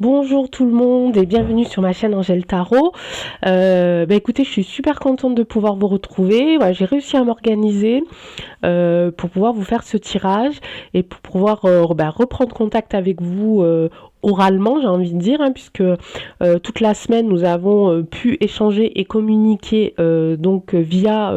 Bonjour tout le monde et bienvenue sur ma chaîne Angèle Tarot. Écoutez, je suis super contente de pouvoir vous retrouver. Voilà, j'ai réussi à m'organiser pour pouvoir vous faire ce tirage et pour pouvoir reprendre contact avec vous oralement, j'ai envie de dire, hein, puisque toute la semaine nous avons pu échanger et communiquer via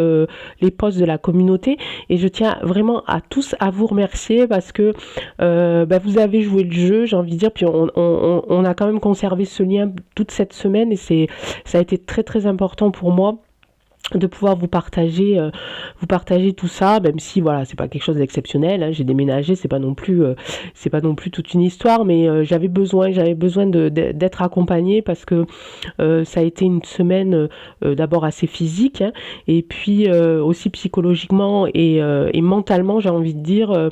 les posts de la communauté, et je tiens vraiment à tous à vous remercier parce que vous avez joué le jeu, j'ai envie de dire, puis on a quand même conservé ce lien toute cette semaine, et ça a été très très important pour moi de pouvoir vous partager tout ça, même si voilà, c'est pas quelque chose d'exceptionnel, hein. J'ai déménagé, c'est pas non plus toute une histoire, mais j'avais besoin d'être accompagnée parce que ça a été une semaine d'abord assez physique, hein, et puis aussi psychologiquement et mentalement, j'ai envie de dire,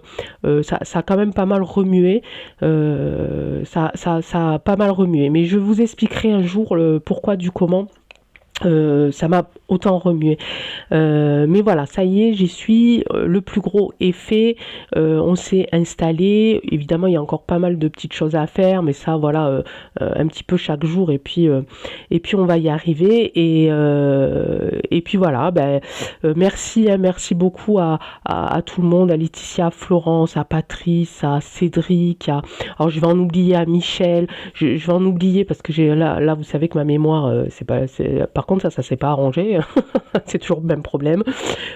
ça a quand même pas mal remué, ça a pas mal remué, mais je vous expliquerai un jour le pourquoi du comment. Ça m'a autant remué. Mais voilà, ça y est, j'y suis. Le plus gros est fait. On s'est installé. Évidemment, il y a encore pas mal de petites choses à faire, mais ça, voilà, un petit peu chaque jour. Et puis on va y arriver. Et puis voilà. Merci, hein, merci beaucoup à tout le monde, à Laetitia, à Florence, à Patrice, à Cédric. Alors je vais en oublier à Michel. Je vais en oublier parce que là, vous savez que ma mémoire, par contre, ça s'est pas arrangé. C'est toujours le même problème.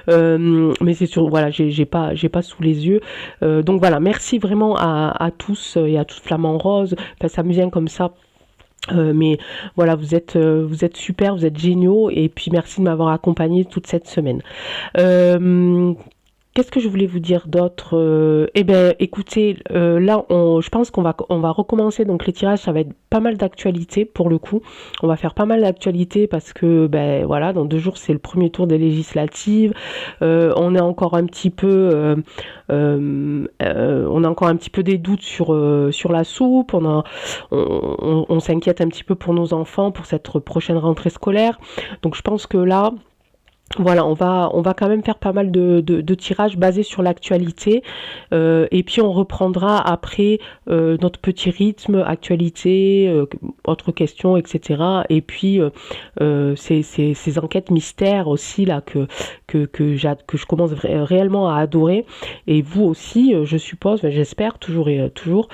Mais c'est sûr, voilà, j'ai pas sous les yeux. Donc voilà, merci vraiment à tous et à tous Flamand Rose. Enfin, ça me vient comme ça. Mais voilà, vous êtes super, vous êtes géniaux, et puis merci de m'avoir accompagné toute cette semaine. Qu'est-ce que je voulais vous dire d'autre? Écoutez, là, je pense qu'on va recommencer. Donc les tirages, ça va être pas mal d'actualités pour le coup. On va faire pas mal d'actualités parce que, voilà, dans 2 jours, c'est le premier tour des législatives. On est encore un petit peu, on a encore un petit peu des doutes sur la soupe. On s'inquiète un petit peu pour nos enfants pour cette prochaine rentrée scolaire. Donc je pense que là, voilà, on va quand même faire pas mal de tirages basés sur l'actualité, et puis on reprendra après notre petit rythme, actualité, autres questions, etc. Et puis ces enquêtes mystères aussi là que je commence réellement à adorer, et vous aussi, je suppose, j'espère toujours et toujours.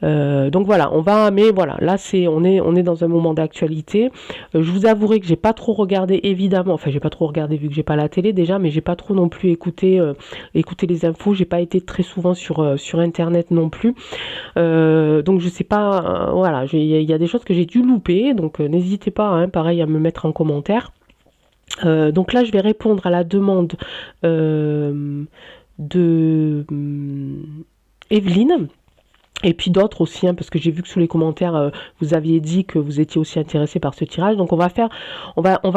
Donc voilà, mais voilà, là on est dans un moment d'actualité. Je vous avouerai que j'ai pas trop regardé, évidemment, enfin j'ai pas trop regardé vu que j'ai pas la télé déjà, mais j'ai pas trop non plus écouté les infos. J'ai pas été très souvent sur internet non plus, donc je sais pas, voilà, il y a des choses que j'ai dû louper, donc n'hésitez pas, hein, pareil, à me mettre en commentaire. Donc là je vais répondre à la demande de Evelyne. Et puis d'autres aussi, hein, parce que j'ai vu que sous les commentaires, vous aviez dit que vous étiez aussi intéressé par ce tirage. Donc on va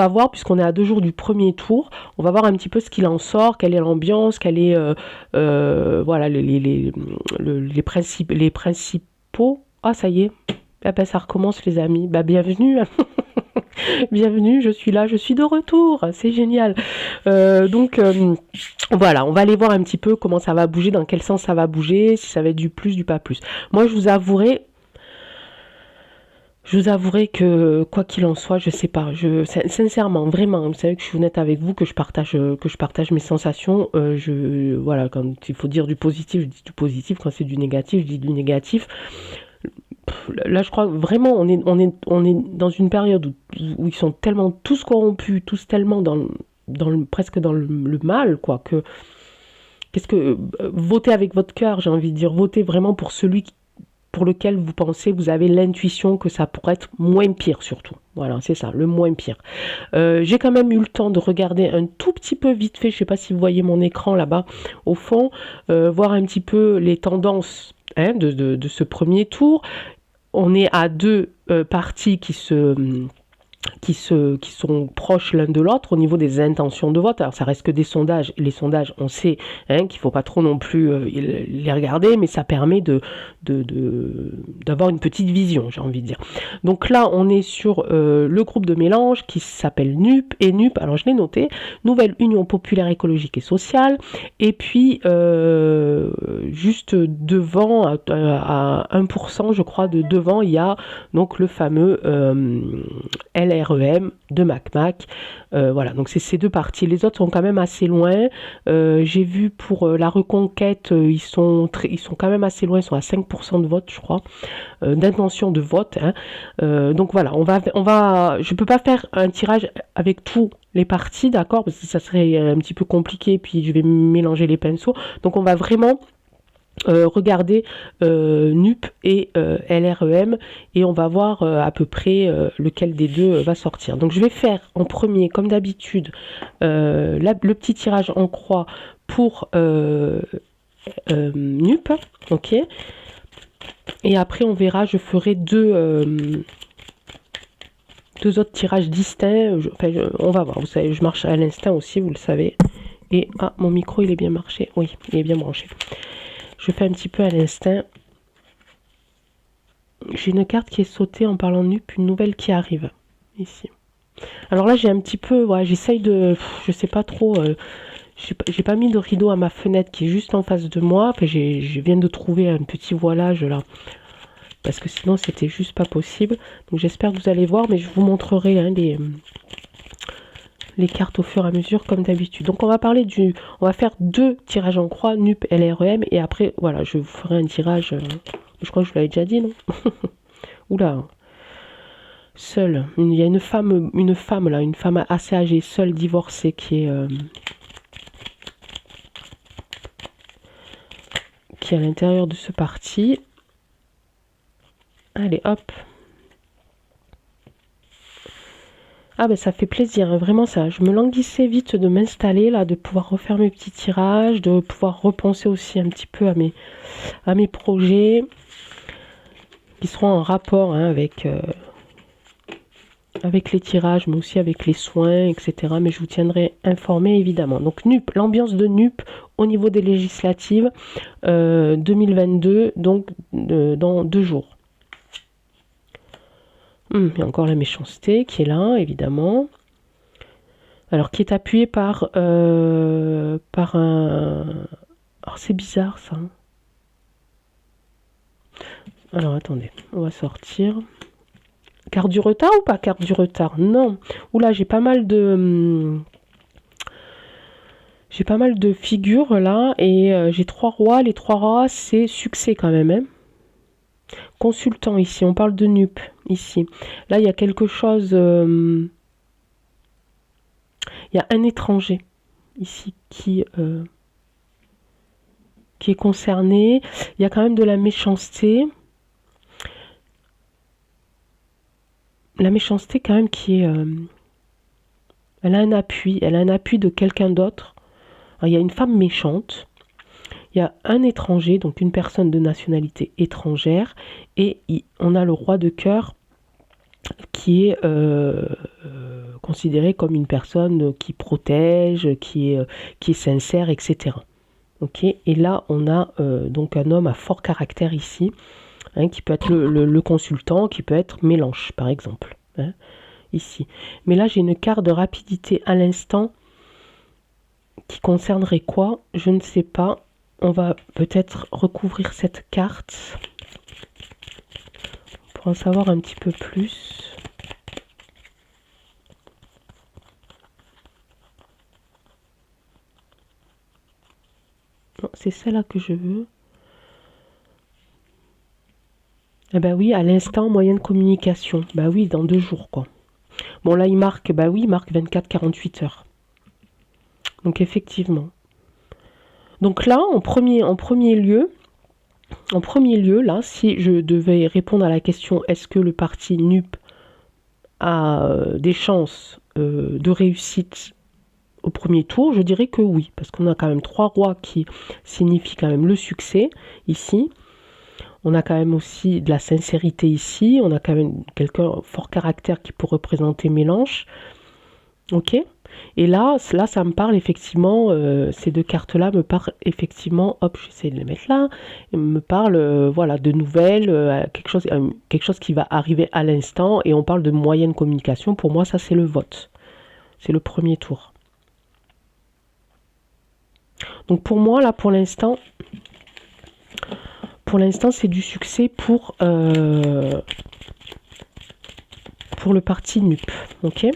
voir, puisqu'on est à 2 jours du premier tour, on va voir un petit peu ce qu'il en sort, quelle est l'ambiance, quelle est, voilà, les principaux. Ah, ça y est, ça recommence les amis. Bienvenue. Bienvenue, je suis là, je suis de retour, c'est génial. Voilà, on va aller voir un petit peu comment ça va bouger, dans quel sens ça va bouger, si ça va être du plus, du pas plus. Moi, je vous avouerai que quoi qu'il en soit, je sais pas. Sincèrement, vraiment, vous savez que je suis honnête avec vous, que je partage mes sensations. Voilà, quand il faut dire du positif, je dis du positif. Quand c'est du négatif, je dis du négatif. Là, je crois vraiment, on est dans une période où ils sont tellement tous corrompus, tous tellement presque dans le mal, quoi, que votez avec votre cœur, j'ai envie de dire, votez vraiment pour celui pour lequel vous pensez, vous avez l'intuition que ça pourrait être moins pire, surtout. Voilà, c'est ça, le moins pire. J'ai quand même eu le temps de regarder un tout petit peu vite fait, je sais pas si vous voyez mon écran là-bas au fond, voir un petit peu les tendances, hein, de ce premier tour. On est à 2 parties qui se qui sont proches l'un de l'autre au niveau des intentions de vote. Alors ça reste que des sondages. Les sondages, on sait qu'il ne faut pas trop non plus les regarder, mais ça permet d'avoir une petite vision, j'ai envie de dire. Donc là, on est sur le groupe de mélange qui s'appelle NUP et NUP. Alors je l'ai noté, Nouvelle Union Populaire Écologique et Sociale. Et puis juste devant, à 1%, je crois, de devant, il y a donc le fameux LREM de MacMac. Voilà, donc c'est ces deux partis. Les autres sont quand même assez loin. J'ai vu pour la reconquête, ils sont quand même assez loin, ils sont à 5% de vote, je crois, d'intention de vote. Donc voilà, je peux pas faire un tirage avec tous les partis, d'accord, parce que ça serait un petit peu compliqué, puis je vais mélanger les pinceaux. Donc on va vraiment regarder NUP et LREM et on va voir à peu près lequel des deux va sortir. Donc je vais faire en premier, comme d'habitude, le petit tirage en croix pour NUP, ok. Et après on verra, je ferai deux autres tirages distincts. On va voir, vous savez, je marche à l'instinct aussi, vous le savez. Et mon micro il est bien marché, oui, il est bien branché. Je fais un petit peu à l'instinct. J'ai une carte qui est sautée en parlant de NUP, une nouvelle qui arrive, ici. Alors là, j'ai un petit peu, j'essaye de, je sais pas trop, j'ai pas mis de rideau à ma fenêtre qui est juste en face de moi. Enfin, je viens de trouver un petit voilage là, parce que sinon c'était juste pas possible. Donc j'espère que vous allez voir, mais je vous montrerai les cartes au fur et à mesure comme d'habitude. Donc on va faire deux tirages en croix, NUP, LREM, et après voilà, je vous ferai un tirage, je crois que je vous l'avais déjà dit, non? Oula, seule, il y a une femme là, une femme assez âgée, seule, divorcée, qui est à l'intérieur de ce parti. Allez, hop. Ah ben ça fait plaisir, hein, vraiment ça. Je me languissais vite de m'installer là, de pouvoir refaire mes petits tirages, de pouvoir repenser aussi un petit peu à mes projets qui seront en rapport avec les tirages, mais aussi avec les soins, etc. Mais je vous tiendrai informé évidemment. Donc NUP, l'ambiance de NUP au niveau des législatives 2022, donc dans 2 jours. Il y a encore la méchanceté qui est là, évidemment. Alors, qui est appuyé par un... Alors, c'est bizarre, ça. Alors, attendez. On va sortir. Carte du retard ou pas carte du retard? Non. Oula, j'ai pas mal de... J'ai pas mal de figures, là. Et j'ai 3 rois. Les 3 rois, c'est succès, quand même, hein. Consultant, ici. On parle de NUP, ici. Là, il y a quelque chose... Il y a un étranger ici qui est concerné. Il y a quand même de la méchanceté. La méchanceté quand même qui est... elle a un appui. Elle a un appui de quelqu'un d'autre. Alors, il y a une femme méchante. Il y a un étranger, donc une personne de nationalité étrangère. Et on a le roi de cœur qui est considéré comme une personne qui protège, qui est sincère, etc. Ok, et là on a donc un homme à fort caractère ici, hein, qui peut être le consultant, qui peut être Mélenche par exemple, hein, ici. Mais là j'ai une carte de rapidité à l'instant qui concernerait quoi? Je ne sais pas. On va peut-être recouvrir cette carte pour en savoir un petit peu plus. C'est celle-là que je veux. Eh ben oui, à l'instant, moyen de communication. Bah oui, dans 2 jours, quoi. Bon, là, il marque 24-48 heures. Donc, effectivement. Donc là, en premier lieu, là, si je devais répondre à la question, est-ce que le parti NUP a des chances de réussite au premier tour, je dirais que oui, parce qu'on a quand même 3 rois qui signifient quand même le succès, ici. On a quand même aussi de la sincérité ici. On a quand même quelqu'un fort caractère qui peut représenter Mélange. Ok. Et là, ça me parle effectivement, ces deux cartes-là me parlent effectivement, hop, j'essaie de les mettre là, me parlent, voilà, de nouvelles, quelque chose qui va arriver à l'instant, et on parle de moyenne communication. Pour moi, ça, c'est le vote. C'est le premier tour. Donc pour moi, là, pour l'instant, c'est du succès pour le parti NUP, ok.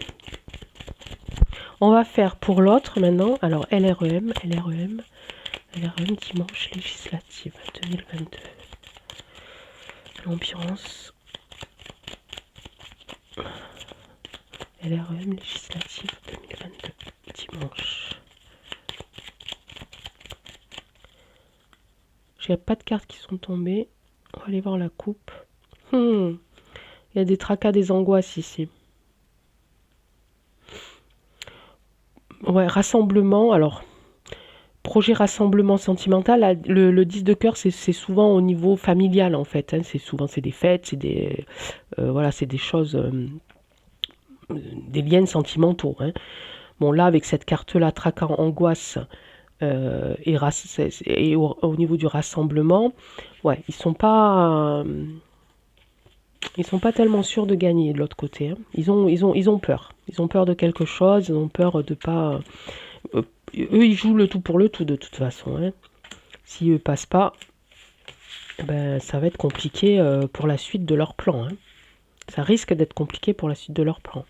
On va faire pour l'autre maintenant. Alors LREM, dimanche législative 2022. L'ambiance. LREM législative 2022, dimanche. J'ai pas de cartes qui sont tombées. On va aller voir la coupe. Il y a des tracas, des angoisses ici. Ouais, rassemblement. Alors, projet rassemblement sentimental. Le 10 de cœur, c'est souvent au niveau familial en fait. Hein. C'est des fêtes, voilà, c'est des choses, des liens sentimentaux. Hein. Bon, là, avec cette carte-là, tracas, angoisse. Et au niveau du rassemblement, ouais, ils sont pas tellement sûrs de gagner de l'autre côté. Hein. Ils ont peur. Ils ont peur de quelque chose. Ils ont peur de pas. Eux, ils jouent le tout pour le tout de toute façon. Hein. S'ils ne passent pas, ben, ça va être compliqué pour la suite de leur plan. Hein. Ça risque d'être compliqué pour la suite de leur plan.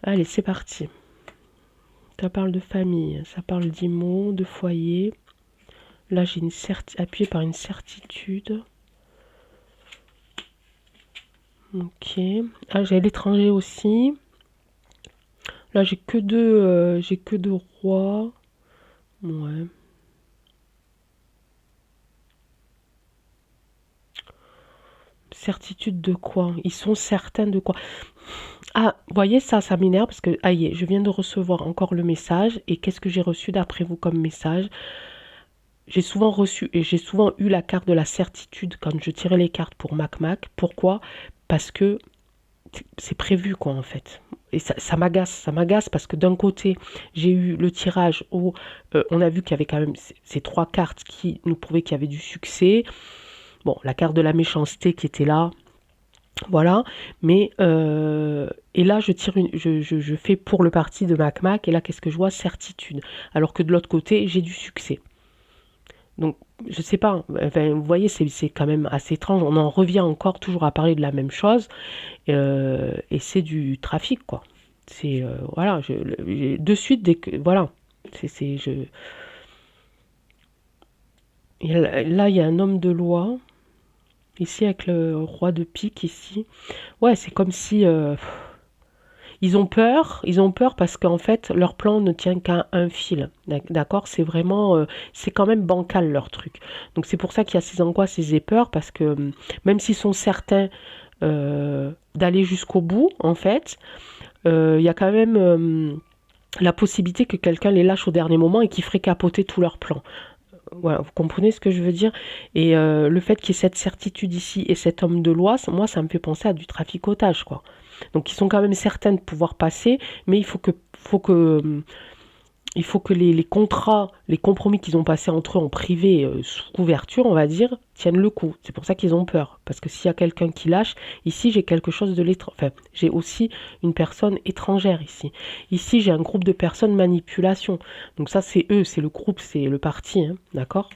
Allez, c'est parti. Ça parle de famille, ça parle d'IMO, de foyer. Là, j'ai appuyé par une certitude. Ok. Ah, j'ai l'étranger aussi. Là, j'ai que deux rois. Ouais. Certitude de quoi? Ils sont certains de quoi? Ah, vous voyez, ça m'énerve parce que, aïe, je viens de recevoir encore le message. Et qu'est-ce que j'ai reçu d'après vous comme message? J'ai souvent eu la carte de la certitude quand je tirais les cartes pour Mac. Pourquoi? Parce que c'est prévu, quoi, en fait. Et ça m'agace parce que d'un côté, j'ai eu le tirage où on a vu qu'il y avait quand même ces trois cartes qui nous prouvaient qu'il y avait du succès. Bon, la carte de la méchanceté qui était là, voilà. Mais, et là, je fais pour le parti de Mac, et là, qu'est-ce que je vois? Certitude. Alors que de l'autre côté, j'ai du succès. Donc, je sais pas, enfin, vous voyez, c'est quand même assez étrange. On en revient encore toujours à parler de la même chose, et c'est du trafic, quoi. C'est, voilà, de suite, voilà, là, il y a un homme de loi, ici, avec le roi de pique, ici. Ouais, c'est comme si, ils ont peur parce qu'en fait, leur plan ne tient qu'à un fil. D'accord? C'est vraiment, c'est quand même bancal leur truc. Donc c'est pour ça qu'il y a ces angoisses et ces peurs parce que même s'ils sont certains d'aller jusqu'au bout, en fait, il y a quand même la possibilité que quelqu'un les lâche au dernier moment et qui ferait capoter tout leur plan. Voilà, vous comprenez ce que je veux dire? Et le fait qu'il y ait cette certitude ici et cet homme de loi, moi, ça me fait penser à du traficotage, quoi. Donc, ils sont quand même certains de pouvoir passer, mais il faut que les contrats, les compromis qu'ils ont passés entre eux en privé, sous couverture, on va dire, tiennent le coup. C'est pour ça qu'ils ont peur. Parce que s'il y a quelqu'un qui lâche, ici j'ai quelque chose de l'étranger. Enfin, j'ai aussi une personne étrangère ici. Ici j'ai un groupe de personnes manipulation. Donc ça c'est eux, c'est le groupe, c'est le parti, hein, d'accord?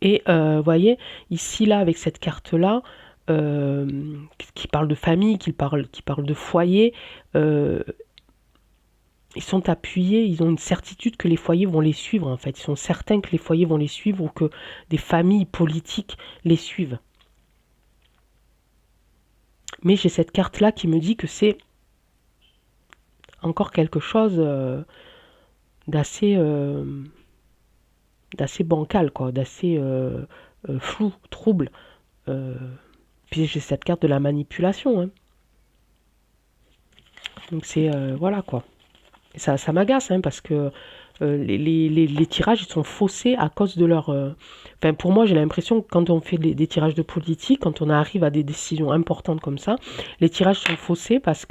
Et vous voyez, ici là, avec cette carte-là, qui parle de famille, qui parle de foyer, ils sont appuyés, ils ont une certitude que les foyers vont les suivre en fait. Ils sont certains que les foyers vont les suivre ou que des familles politiques les suivent. Mais j'ai cette carte-là qui me dit que c'est encore quelque chose d'assez bancal, quoi, d'assez flou, trouble. Puis j'ai cette carte de la manipulation. Hein. Donc c'est voilà quoi. Et ça m'agace hein, parce que les tirages ils sont faussés à cause de leur... Enfin, pour moi, j'ai l'impression que quand on fait des tirages de politique, quand on arrive à des décisions importantes comme ça, les tirages sont faussés euh, parce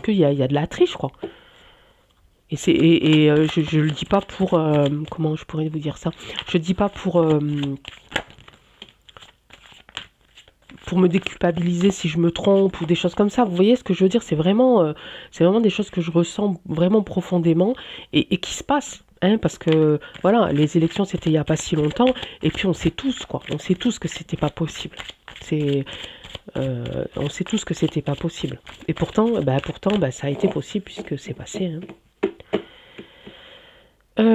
qu'il y a de la triche, quoi. Je le dis pas pour... comment je pourrais vous dire ça? Je dis pas pour me déculpabiliser si je me trompe ou des choses comme ça. Vous voyez ce que je veux dire? C'est vraiment des choses que je ressens vraiment profondément et qui se passent. Hein, parce que voilà, les élections c'était il n'y a pas si longtemps et puis on sait tous quoi, on sait tous que c'était pas possible. C'est, on sait tous que c'était pas possible. Et pourtant, ça a été possible puisque c'est passé. Hein.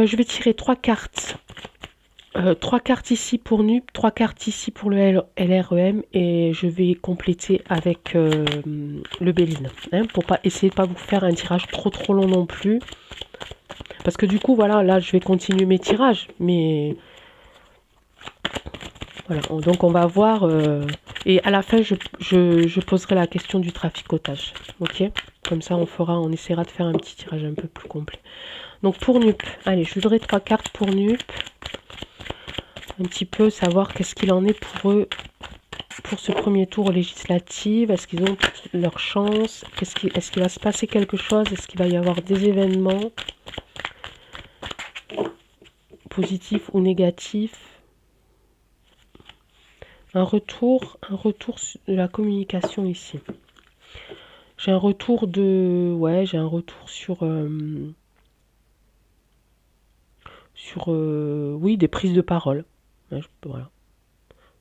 Je vais tirer trois cartes. Trois cartes ici pour NUP, trois cartes ici pour le LREM et je vais compléter avec le Béline. Hein, pour pas essayer de pas vous faire un tirage trop long non plus. Parce que du coup, voilà, là je vais continuer mes tirages. Mais voilà, donc on va voir. Et à la fin, je poserai la question du traficotage. Ok? Comme ça, on essaiera de faire un petit tirage un peu plus complet. Donc pour NUP, allez, je voudrais trois cartes pour NUP. Un petit peu savoir qu'est-ce qu'il en est pour eux pour ce premier tour législatif. Est-ce qu'ils ont toutes leurs chances? Est-ce qu'il va se passer quelque chose? Est-ce qu'il va y avoir des événements positifs ou négatifs? Un retour de la communication ici. J'ai un retour de... Ouais, j'ai un retour oui, des prises de parole. Ouais, voilà.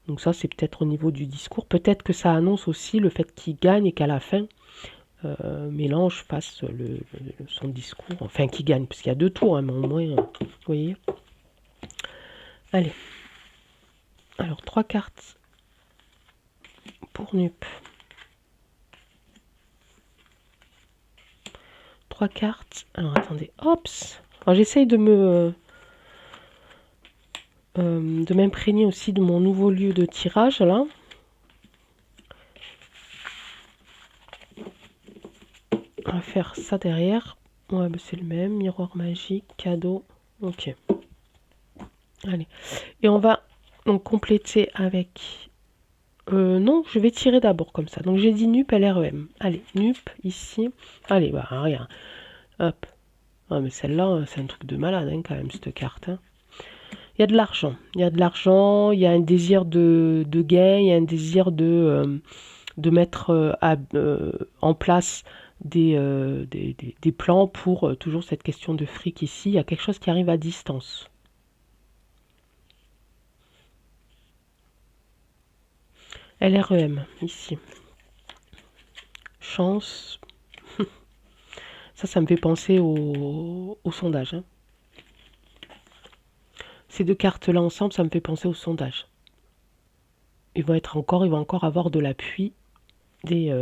Donc ça, c'est peut-être au niveau du discours. Peut-être que ça annonce aussi le fait qu'il gagne et qu'à la fin, Mélenge fasse son discours. Enfin, qu'il gagne, parce qu'il y a deux tours, hein, mais au moins, vous voyez. Allez. Alors, trois cartes pour NUP. Trois cartes. Alors, attendez. Hops. Alors, j'essaye de m'imprégner aussi de mon nouveau lieu de tirage, là. On va faire ça derrière. Ouais, bah c'est le même. Miroir magique, cadeau. Ok. Allez. Et on va donc compléter avec... non, je vais tirer d'abord comme ça. Donc j'ai dit NUP, LREM. Allez, NUP, ici. Allez, bah rien. Hop. Ah, mais celle-là, c'est un truc de malade, hein, quand même, cette carte. Hein. Il y a de l'argent. Il y a de l'argent, il y a un désir de gain, il y a un désir de mettre en place des plans pour toujours cette question de fric ici. Il y a quelque chose qui arrive à distance. LREM, ici. Chance. Ça me fait penser au sondage. Hein. Ces deux cartes-là ensemble, ça me fait penser au sondage. Ils vont encore avoir de l'appui des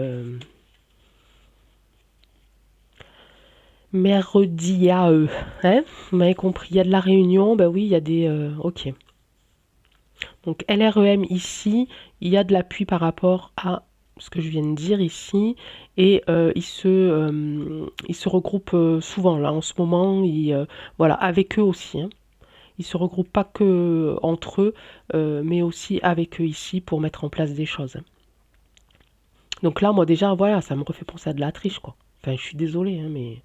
merdiae. Hein, vous m'avez compris, il y a de la réunion, ben oui, il y a des... ok. Donc LREM ici, il y a de l'appui par rapport à ce que je viens de dire ici, et ils se regroupent souvent là en ce moment, voilà, avec eux aussi. Hein. Ils se regroupent pas que entre eux, mais aussi avec eux ici pour mettre en place des choses. Donc là, moi déjà, voilà, ça me refait penser à de la triche, quoi. Enfin, je suis désolée, hein, mais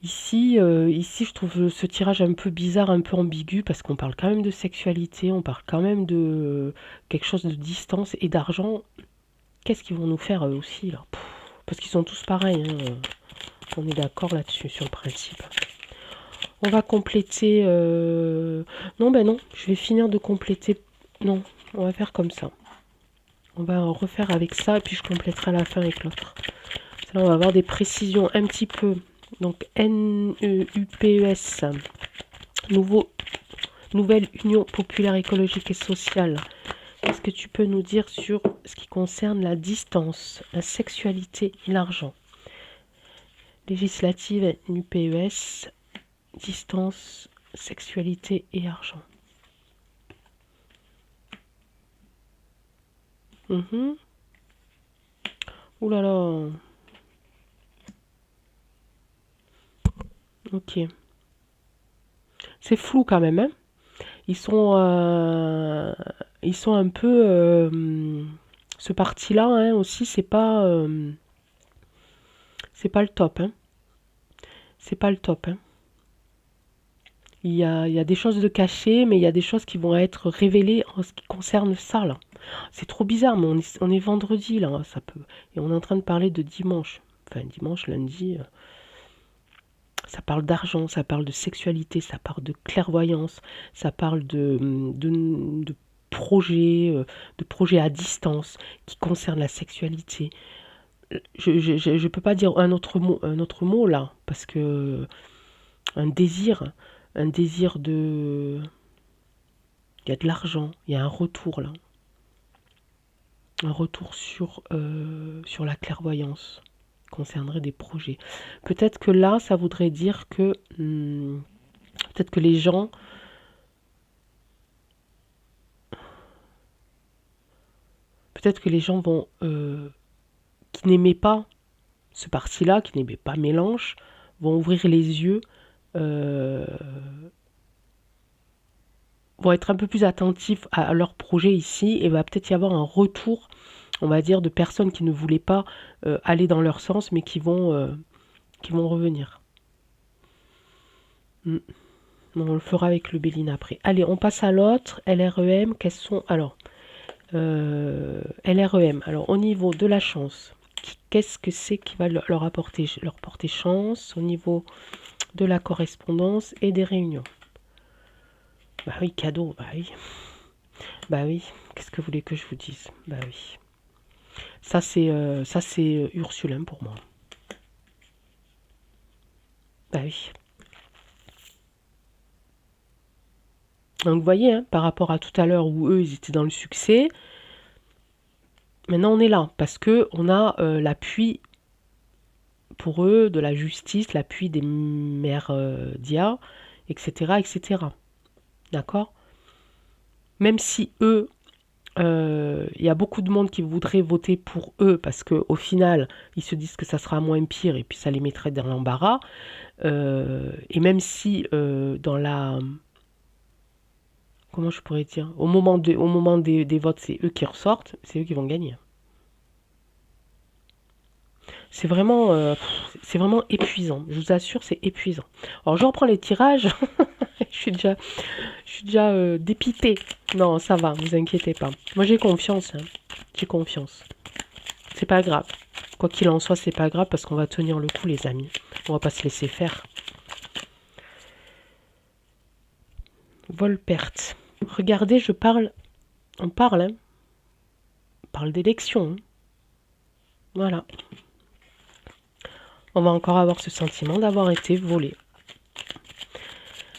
ici, je trouve ce tirage un peu bizarre, un peu ambigu, parce qu'on parle quand même de sexualité, on parle quand même de quelque chose de distance et d'argent. Qu'est-ce qu'ils vont nous faire eux aussi, là? Parce qu'ils sont tous pareils, hein. On est d'accord là-dessus, sur le principe. On va compléter... Non, ben non, je vais finir de compléter... Non, on va faire comme ça. On va en refaire avec ça, et puis je compléterai à la fin avec l'autre. Là, on va avoir des précisions un petit peu. Donc, NEUPES, Nouvelle Union Populaire Écologique et Sociale. Qu'est-ce que tu peux nous dire sur ce qui concerne la distance, la sexualité et l'argent? Législative, NUPES, distance, sexualité et argent. Ouh là là. Ok. C'est flou quand même, hein. Ils sont un peu... ce parti-là, hein, aussi, c'est pas le top, hein. C'est pas le top, hein. Il y a des choses de cachées, mais il y a des choses qui vont être révélées en ce qui concerne ça, là. C'est trop bizarre, mais on est vendredi, là, ça peut. Et on est en train de parler de dimanche. Enfin, dimanche, lundi, ça parle d'argent, ça parle de sexualité, ça parle de clairvoyance, ça parle de projets, de projets à distance qui concernent la sexualité. Je peux pas dire un autre mot là, parce que un désir, un désir de... Il y a de l'argent, il y a un retour là. Un retour sur la clairvoyance concernerait des projets. Peut-être que là, ça voudrait dire que peut-être que les gens peut-être que les gens vont qui n'aimaient pas ce parti-là, qui n'aimaient pas mélange, vont ouvrir les yeux, euh, vont être un peu plus attentifs à leur projet ici et va peut-être y avoir un retour, on va dire, de personnes qui ne voulaient pas aller dans leur sens, mais qui vont revenir. Mm. Bon, on le fera avec le Béline après. Allez, on passe à l'autre. LREM, quels sont... Alors, LREM. Alors, au niveau de la chance, qu'est-ce que c'est qui va leur porter chance au niveau de la correspondance et des réunions? Bah oui, cadeau, bah oui. Bah oui, qu'est-ce que vous voulez que je vous dise? Bah oui. Ça c'est Ursulin pour moi. Bah oui. Donc vous voyez, hein, par rapport à tout à l'heure où eux ils étaient dans le succès, maintenant on est là parce que on a l'appui pour eux de la justice, l'appui des mères d'IA, etc., etc. D'accord? Même si eux, il y a beaucoup de monde qui voudrait voter pour eux parce qu'au final, ils se disent que ça sera moins pire et puis ça les mettrait dans l'embarras. Et même si dans la... Comment je pourrais dire? Au moment des votes, c'est eux qui ressortent, c'est eux qui vont gagner. C'est vraiment épuisant. Je vous assure, c'est épuisant. Alors, je reprends les tirages. Je suis déjà dépitée. Non, ça va, vous inquiétez pas. Moi, j'ai confiance, hein. J'ai confiance. C'est pas grave. Quoi qu'il en soit, c'est pas grave parce qu'on va tenir le coup, les amis. On va pas se laisser faire. Vol-perte. Regardez, on parle, hein. On parle d'élection, hein. Voilà. On va encore avoir ce sentiment d'avoir été volé.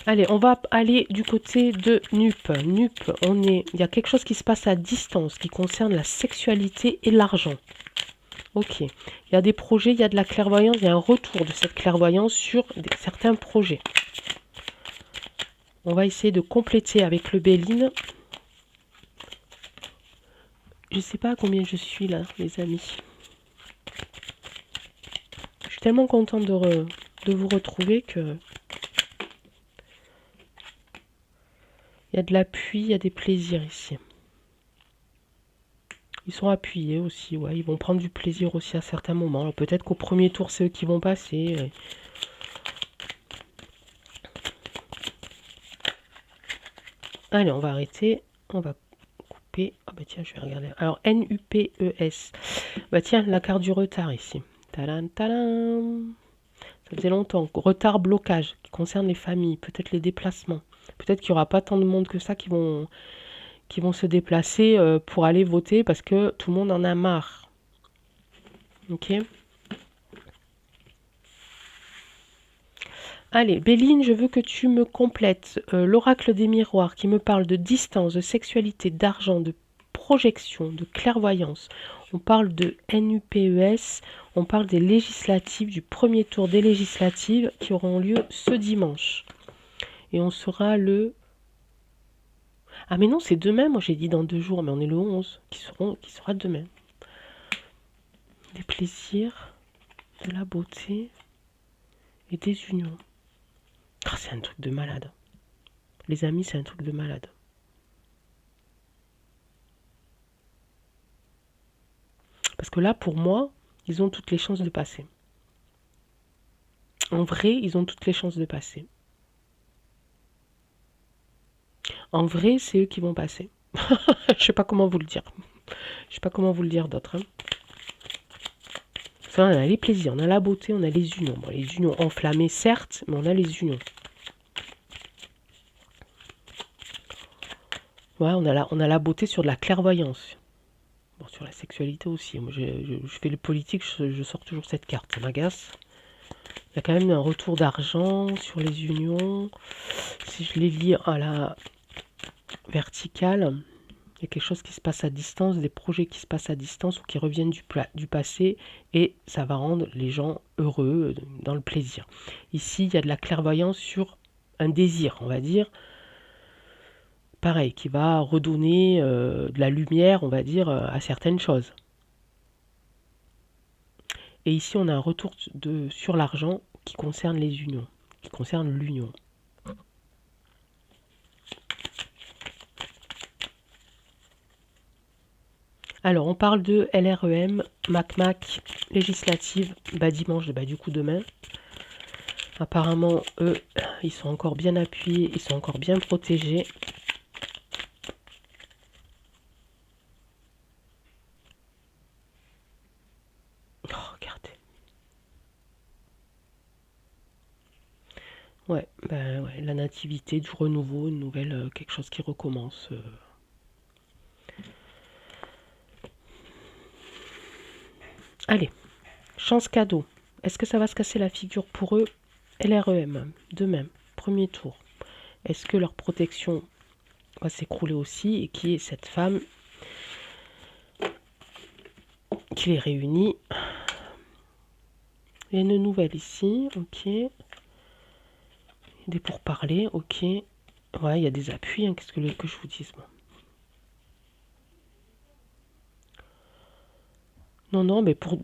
Allez, on va aller du côté de NUP. NUP, il y a quelque chose qui se passe à distance qui concerne la sexualité et l'argent. Ok. Il y a des projets, il y a de la clairvoyance, il y a un retour de cette clairvoyance sur certains projets. On va essayer de compléter avec le Béline. Je ne sais pas à combien je suis là, les amis. Je suis tellement contente de vous retrouver que... Il y a de l'appui, il y a des plaisirs ici. Ils sont appuyés aussi, ouais. Ils vont prendre du plaisir aussi à certains moments. Peut-être qu'au premier tour, c'est eux qui vont passer. Ouais. Allez, on va arrêter. On va couper. Ah bah tiens, je vais regarder. Alors, NUPES. Bah tiens, la carte du retard ici. Tadam, tadam. Ça faisait longtemps. Retard, blocage, qui concerne les familles, peut-être les déplacements. Peut-être qu'il n'y aura pas tant de monde que ça qui vont se déplacer pour aller voter parce que tout le monde en a marre. Ok. Allez, Béline, je veux que tu me complètes l'oracle des miroirs qui me parle de distance, de sexualité, d'argent, de projection, de clairvoyance. On parle de NUPES, on parle des législatives, du premier tour des législatives qui auront lieu ce dimanche. Et on sera le... Ah mais non, c'est demain, moi j'ai dit dans 2 jours, mais on est le 11, qui sera demain. Des plaisirs, de la beauté et des unions. Ah, c'est un truc de malade. Les amis, c'est un truc de malade. Parce que là, pour moi, ils ont toutes les chances de passer. En vrai, ils ont toutes les chances de passer. En vrai, c'est eux qui vont passer. Je sais pas comment vous le dire. Je sais pas comment vous le dire d'autre. Hein. Enfin, on a les plaisirs, on a la beauté, on a les unions. Bon, les unions enflammées, certes, mais on a les unions. Ouais, on a la beauté sur de la clairvoyance. Bon, sur la sexualité aussi. Moi, je fais le politique, je sors toujours cette carte. Ça m'agace. Il y a quand même un retour d'argent sur les unions. Si je les lis à la verticale, il y a quelque chose qui se passe à distance, des projets qui se passent à distance ou qui reviennent du passé et ça va rendre les gens heureux dans le plaisir. Ici, il y a de la clairvoyance sur un désir, on va dire, pareil, qui va redonner de la lumière, on va dire, à certaines choses. Et ici, on a un retour sur l'argent qui concerne les unions, qui concerne l'union. Alors, on parle de LREM, MAC, législative, dimanche, du coup demain. Apparemment, eux, ils sont encore bien appuyés, ils sont encore bien protégés. Oh, regardez. Ouais, ouais, la nativité, du renouveau, une nouvelle, quelque chose qui recommence. Allez, chance cadeau. Est-ce que ça va se casser la figure pour eux? LREM, demain, premier tour. Est-ce que leur protection va s'écrouler aussi et qui est cette femme qui les réunit? Il y a une nouvelle ici, ok. Des pourparlers, ok. Ouais, il y a des appuis, hein. Qu'est-ce que je vous dise, moi. Non, mais pour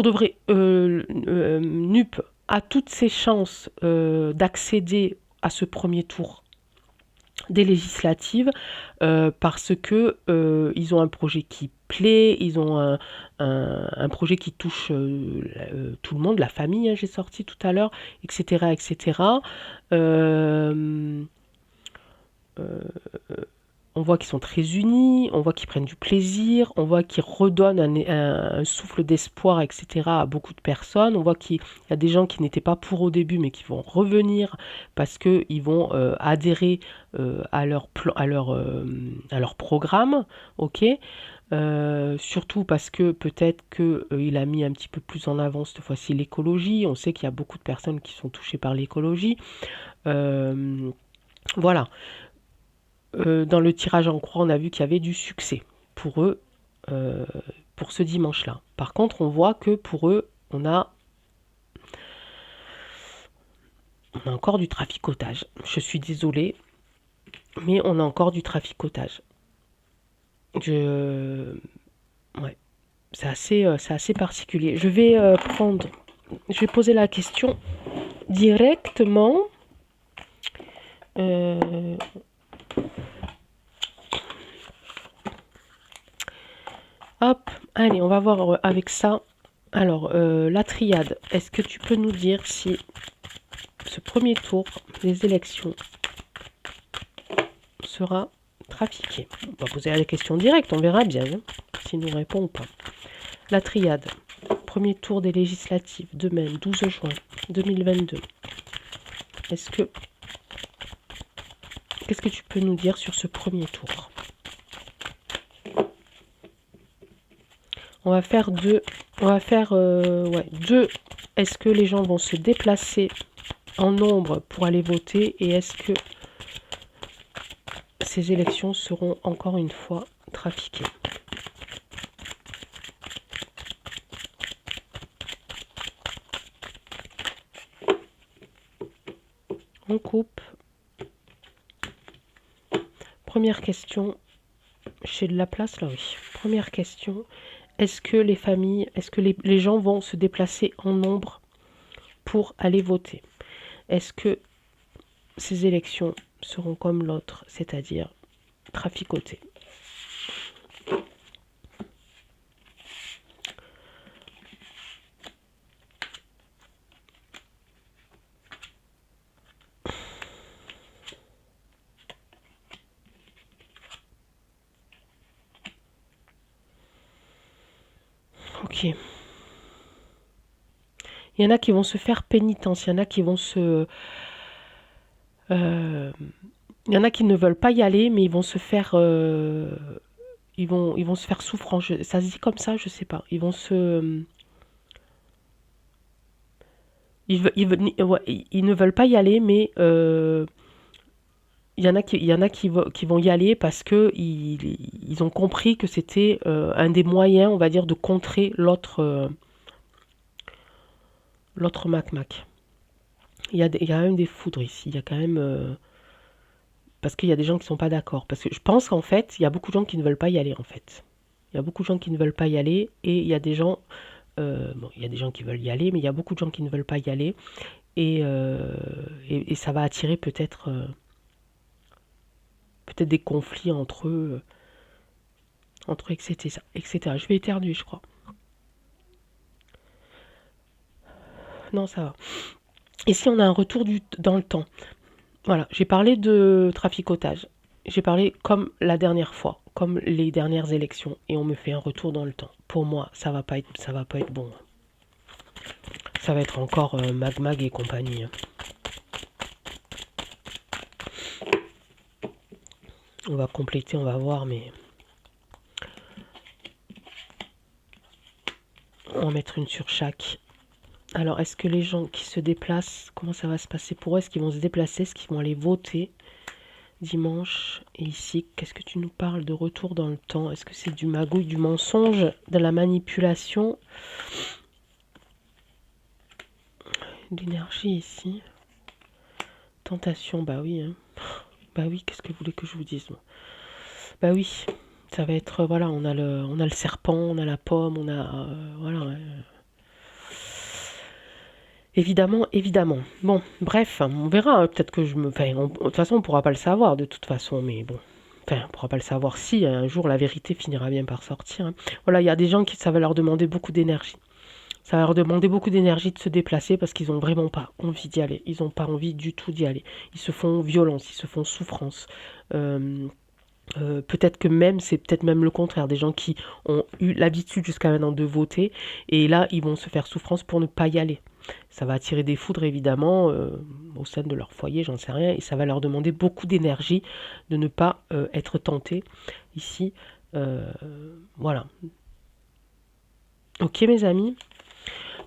de vrai, NUP a toutes ses chances d'accéder à ce premier tour des législatives parce que ils ont un projet qui plaît, ils ont un projet qui touche tout le monde, la famille, hein, j'ai sorti tout à l'heure, etc., etc. On voit qu'ils sont très unis, on voit qu'ils prennent du plaisir, on voit qu'ils redonnent un souffle d'espoir, etc. à beaucoup de personnes. On voit qu'il y a des gens qui n'étaient pas pour au début, mais qui vont revenir parce qu'ils vont adhérer à leur programme, ok. Surtout parce que peut-être qu'il a mis un petit peu plus en avant cette fois-ci l'écologie. On sait qu'il y a beaucoup de personnes qui sont touchées par l'écologie. Voilà. Dans le tirage en croix, on a vu qu'il y avait du succès pour eux, pour ce dimanche-là. Par contre, on voit que pour eux, on a encore du traficotage. Je suis désolée, mais on a encore du traficotage. Ouais, c'est assez particulier. Je vais poser la question directement. Hop, allez, on va voir avec ça. Alors, la triade, est-ce que tu peux nous dire si ce premier tour des élections sera trafiqué? On va poser la question directe, on verra bien hein, s'il nous répond ou pas. La triade, premier tour des législatives, demain, 12 juin 2022. Qu'est-ce que tu peux nous dire sur ce premier tour? On va faire deux. On va faire deux. Est-ce que les gens vont se déplacer en nombre pour aller voter? Et est-ce que ces élections seront encore une fois trafiquées? On coupe. Première question. J'ai de la place là, oui. Première question. Est-ce que les familles, est-ce que les gens vont se déplacer en nombre pour aller voter? Est-ce que ces élections seront comme l'autre, c'est-à-dire traficotées. Ok. Il y en a qui vont se faire pénitence, il y en a qui vont se... il y en a qui ne veulent pas y aller, mais ils vont se faire... ils vont se faire souffrance. Ça se dit comme ça, je sais pas. Ils vont se... ouais, ils ne veulent pas y aller, mais il y en a qui vont y aller parce que ils ont compris que c'était un des moyens, on va dire, de contrer l'autre Mac. Il y a même des foudres ici. Il y a quand même parce qu'il y a des gens qui sont pas d'accord. Parce que je pense qu'en fait, il y a beaucoup de gens qui ne veulent pas y aller en fait. Il y a beaucoup de gens qui ne veulent pas y aller et il y a des gens, bon, il y a des gens qui veulent y aller, mais il y a beaucoup de gens qui ne veulent pas y aller et ça va attirer peut-être des conflits entre eux, etc., etc. Je vais éternuer, je crois. Non, ça va. Ici, on a un retour dans le temps. Voilà, j'ai parlé de traficotage. J'ai parlé comme la dernière fois, comme les dernières élections, et on me fait un retour dans le temps. Pour moi, ça va pas être bon. Ça va être encore Mag et compagnie. On va compléter, on va voir, mais on va mettre une sur chaque. Alors, est-ce que les gens qui se déplacent, comment ça va se passer pour eux? Est-ce qu'ils vont se déplacer? Est-ce qu'ils vont aller voter dimanche? Et ici, qu'est-ce que tu nous parles de retour dans le temps? Est-ce que c'est du magouille, du mensonge, de la manipulation? L'énergie ici. Tentation, bah oui. Hein. Bah oui, qu'est-ce que vous voulez que je vous dise moi? Bah oui, ça va être, voilà, on a le serpent, on a la pomme, on a, voilà. Évidemment, évidemment. Bon, bref, on verra. Peut-être que je me. Enfin, de toute façon, on pourra pas le savoir, de toute façon, mais bon. Enfin, on pourra pas le savoir si un jour la vérité finira bien par sortir. Hein. Voilà, il y a des gens qui ça va leur demander beaucoup d'énergie. Ça va leur demander beaucoup d'énergie de se déplacer parce qu'ils ont vraiment pas envie d'y aller. Ils ont pas envie du tout d'y aller. Ils se font violence, ils se font souffrance. Peut-être que même, c'est peut-être même le contraire, des gens qui ont eu l'habitude jusqu'à maintenant de voter, et là, ils vont se faire souffrance pour ne pas y aller. Ça va attirer des foudres, évidemment, au sein de leur foyer, j'en sais rien, et ça va leur demander beaucoup d'énergie de ne pas être tentés ici. Voilà. Ok, mes amis.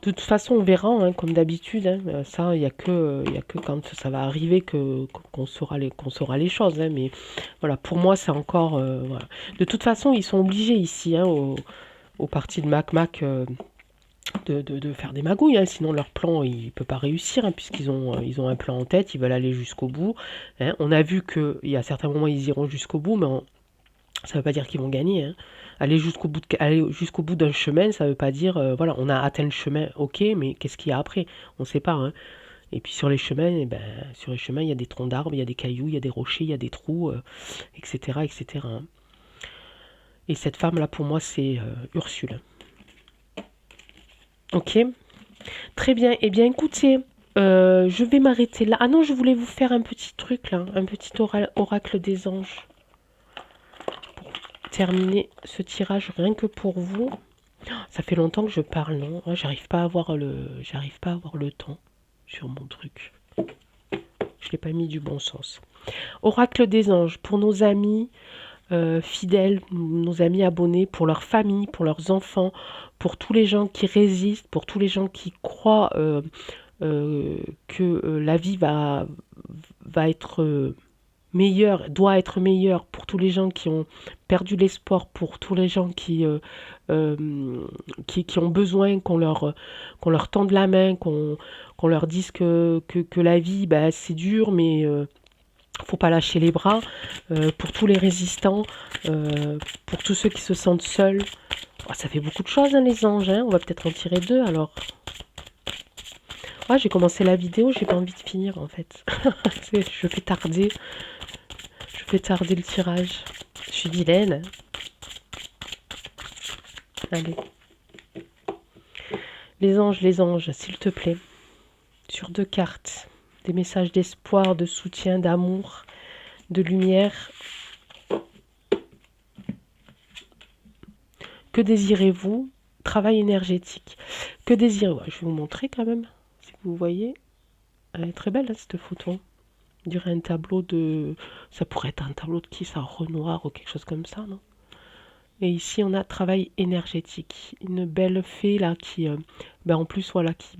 De toute façon, on verra, hein, comme d'habitude. Hein, ça, il n'y a que quand ça va arriver qu'on saura les choses. Hein, mais voilà, pour moi, c'est encore... voilà. De toute façon, ils sont obligés ici, hein, au parti de Mac, de faire des magouilles. Hein, sinon, leur plan, il ne peut pas réussir, hein, puisqu'ils ont un plan en tête, ils veulent aller jusqu'au bout. Hein. On a vu qu'il y a certains moments, ils iront jusqu'au bout, mais ça ne veut pas dire qu'ils vont gagner. Hein. Aller jusqu'au bout d'un chemin, ça ne veut pas dire, voilà, on a atteint le chemin, ok, mais qu'est-ce qu'il y a après? On ne sait pas. Hein. Et puis sur les chemins, il y a des troncs d'arbres, il y a des cailloux, il y a des rochers, il y a des trous, etc., etc. Hein. Et cette femme-là, pour moi, c'est Ursule. Ok, très bien. Eh bien, écoutez, je vais m'arrêter là. Ah non, je voulais vous faire un petit truc là, un petit oracle des anges. Terminer ce tirage rien que pour vous. Ça fait longtemps que je parle, non? J'arrive pas à avoir le temps sur mon truc. Je l'ai pas mis du bon sens. Oracle des anges pour nos amis fidèles, nos amis abonnés, pour leurs familles, pour leurs enfants, pour tous les gens qui résistent, pour tous les gens qui croient que la vie va être meilleur, doit être meilleur, pour tous les gens qui ont perdu l'espoir, pour tous les gens qui ont besoin qu'on leur tende la main, qu'on leur dise que la vie, bah, c'est dur, mais faut pas lâcher les bras, pour tous les résistants, pour tous ceux qui se sentent seuls. Oh, ça fait beaucoup de choses, hein, les anges, hein. On va peut-être en tirer deux, alors. Ah, j'ai commencé la vidéo, j'ai pas envie de finir en fait. Je fais tarder. Je fais tarder le tirage. Je suis vilaine. Allez. Les anges, s'il te plaît. Sur 2 cartes. Des messages d'espoir, de soutien, d'amour, de lumière. Que désirez-vous? Travail énergétique. Que désirez-vous? Je vais vous montrer quand même, si vous voyez. Elle est très belle, hein, cette photo. On dirait un tableau de... Ça pourrait être un tableau de qui, ça? Renoir ou quelque chose comme ça, non? Et ici, on a travail énergétique. Une belle fée, là, qui... en plus, voilà, qui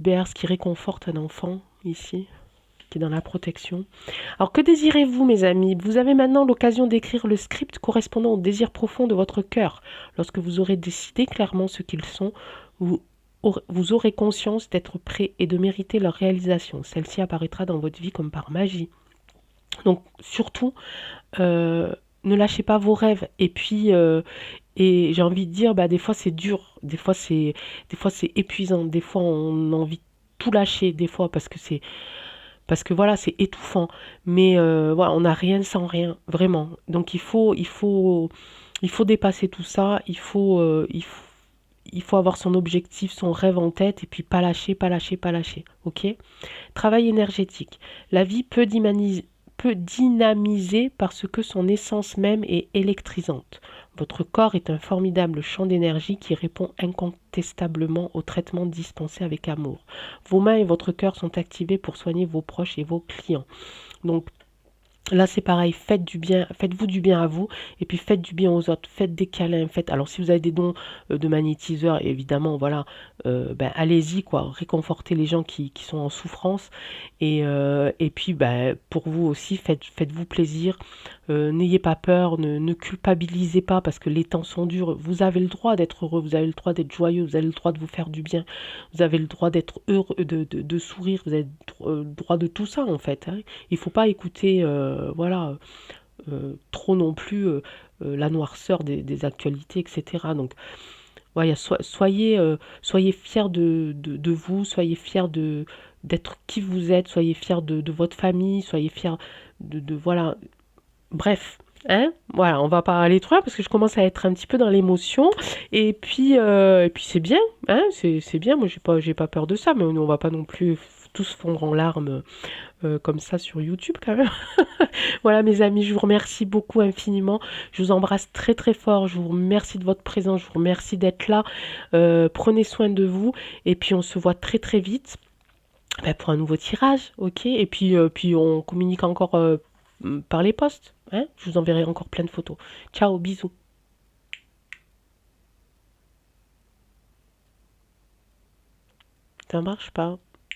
berce, qui réconforte un enfant, ici, qui est dans la protection. Alors, que désirez-vous, mes amis? Vous avez maintenant l'occasion d'écrire le script correspondant au désir profond de votre cœur. Lorsque vous aurez décidé clairement ce qu'ils sont, vous aurez conscience d'être prêt et de mériter leur réalisation. Celle-ci apparaîtra dans votre vie comme par magie. Donc, surtout, ne lâchez pas vos rêves. Et puis, et j'ai envie de dire, des fois c'est dur, des fois c'est épuisant, des fois on a envie de tout lâcher, des fois parce que voilà, c'est étouffant. Mais voilà, on n'a rien sans rien, vraiment. Donc il faut dépasser tout ça. Il faut avoir son objectif, son rêve en tête et puis pas lâcher, pas lâcher, pas lâcher. Ok? Travail énergétique. La vie peut dynamiser parce que son essence même est électrisante. Votre corps est un formidable champ d'énergie qui répond incontestablement au traitement dispensé avec amour. Vos mains et votre cœur sont activés pour soigner vos proches et vos clients. Donc là, c'est pareil, faites du bien, faites-vous du bien à vous, et puis faites du bien aux autres, faites des câlins, faites... Alors, si vous avez des dons de magnétiseur, évidemment, voilà, allez-y, quoi, réconfortez les gens qui sont en souffrance, et puis, pour vous aussi, faites-vous plaisir, n'ayez pas peur, ne culpabilisez pas, parce que les temps sont durs, vous avez le droit d'être heureux, vous avez le droit d'être joyeux, vous avez le droit de vous faire du bien, vous avez le droit d'être heureux, de sourire, vous avez le droit de tout ça, en fait, hein. Il ne faut pas écouter, voilà, trop non plus la noirceur des actualités, etc. Donc, voilà, soyez fiers de vous, soyez fiers d'être qui vous êtes, soyez fiers de votre famille, soyez fiers voilà, bref. Hein, voilà, on va pas aller trop loin parce que je commence à être un petit peu dans l'émotion et puis c'est bien, hein, c'est bien. Moi j'ai pas peur de ça, mais on va pas non plus tous fondre en larmes comme ça sur YouTube quand même. Voilà mes amis, je vous remercie beaucoup infiniment. Je vous embrasse très très fort. Je vous remercie de votre présence. Je vous remercie d'être là. Prenez soin de vous. Et puis on se voit très très vite pour un nouveau tirage. Ok. Et puis on communique encore par les posts. Hein, je vous enverrai encore plein de photos. Ciao, bisous. Ça marche pas.